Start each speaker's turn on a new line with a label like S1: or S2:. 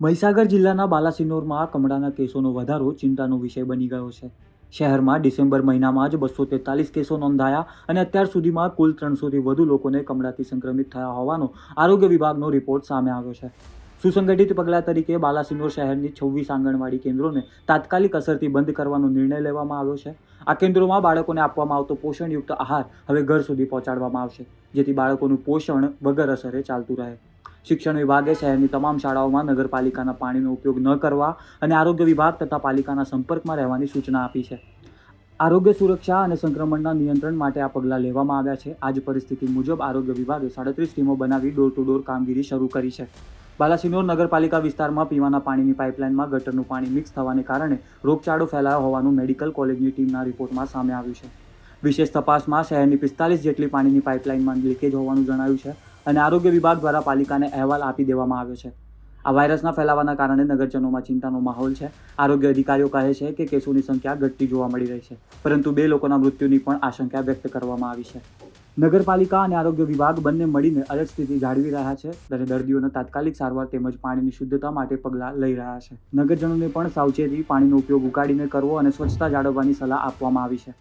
S1: મહીસાગર જિલ્લાના બાલાસિનોરમાં કમળાના કેસોનો વધારો ચિંતાનો વિષય બની ગયો છે. શહેરમાં ડિસેમ્બર મહિનામાં જ 243 કેસો નોંધાયા અને અત્યાર સુધીમાં કુલ 300થી વધુ લોકોને કમળાથી સંક્રમિત થયા હોવાનો આરોગ્ય વિભાગનો રિપોર્ટ સામે આવ્યો છે. સુસંગઠિત પગલાં તરીકે બાલાસિનોર શહેરની 26 આંગણવાડી કેન્દ્રોને તાત્કાલિક અસરથી બંધ કરવાનો નિર્ણય લેવામાં આવ્યો છે. આ કેન્દ્રોમાં બાળકોને આપવામાં આવતો પોષણયુક્ત આહાર હવે ઘર સુધી પહોંચાડવામાં આવશે, જેથી બાળકોનું પોષણ વગર અસરે ચાલતું રહે. શિક્ષણ વિભાગે શહેરની તમામ શાળાઓમાં નગરપાલિકાના પાણીનો ઉપયોગ ન કરવા અને આરોગ્ય વિભાગ તથા પાલિકાના સંપર્કમાં રહેવાની સૂચના આપી છે. આરોગ્ય સુરક્ષા અને સંક્રમણના નિયંત્રણ માટે આ પગલાં લેવામાં આવ્યા છે. આ જ પરિસ્થિતિ મુજબ આરોગ્ય વિભાગે 37 ટીમો બનાવી ડોર ટુ ડોર કામગીરી શરૂ કરી છે. બાલાસિનોર નગરપાલિકા વિસ્તારમાં પીવાના પાણીની પાઇપલાઇનમાં ગટરનું પાણી મિક્સ થવાને કારણે રોગચાળો ફેલાયો હોવાનું મેડિકલ કોલેજની ટીમના રિપોર્ટમાં સામે આવ્યું છે. વિશેષ તપાસમાં શહેરની 45 જેટલી પાણીની પાઇપલાઇનમાં લીકેજ હોવાનું જણાયું છે અને આરોગ્ય વિભાગ દ્વારા પાલિકાને અહેવાલ આપી દેવામાં આવ્યો છે. આ વાયરસના ફેલાવાના કારણે નગરજનોમાં ચિંતાનો માહોલ છે. આરોગ્ય અધિકારીઓ કહે છે કે કેસોની સંખ્યા ઘટતી જોવા મળી રહી છે, પરંતુ 2 લોકોના મૃત્યુની પણ આશંકા વ્યક્ત કરવામાં આવી છે. નગરપાલિકા અને આરોગ્ય વિભાગ બંને મળીને અલર્ટ સ્થિતિ જાળવી રહ્યા છે અને દર્દીઓને તાત્કાલિક સારવાર તેમજ પાણીની શુદ્ધતા માટે પગલાં લઈ રહ્યા છે. નગરજનોને પણ સાવચેતી, પાણીનો ઉપયોગ ઉકાળીને કરવો અને સ્વચ્છતા જાળવવાની સલાહ આપવામાં આવી છે.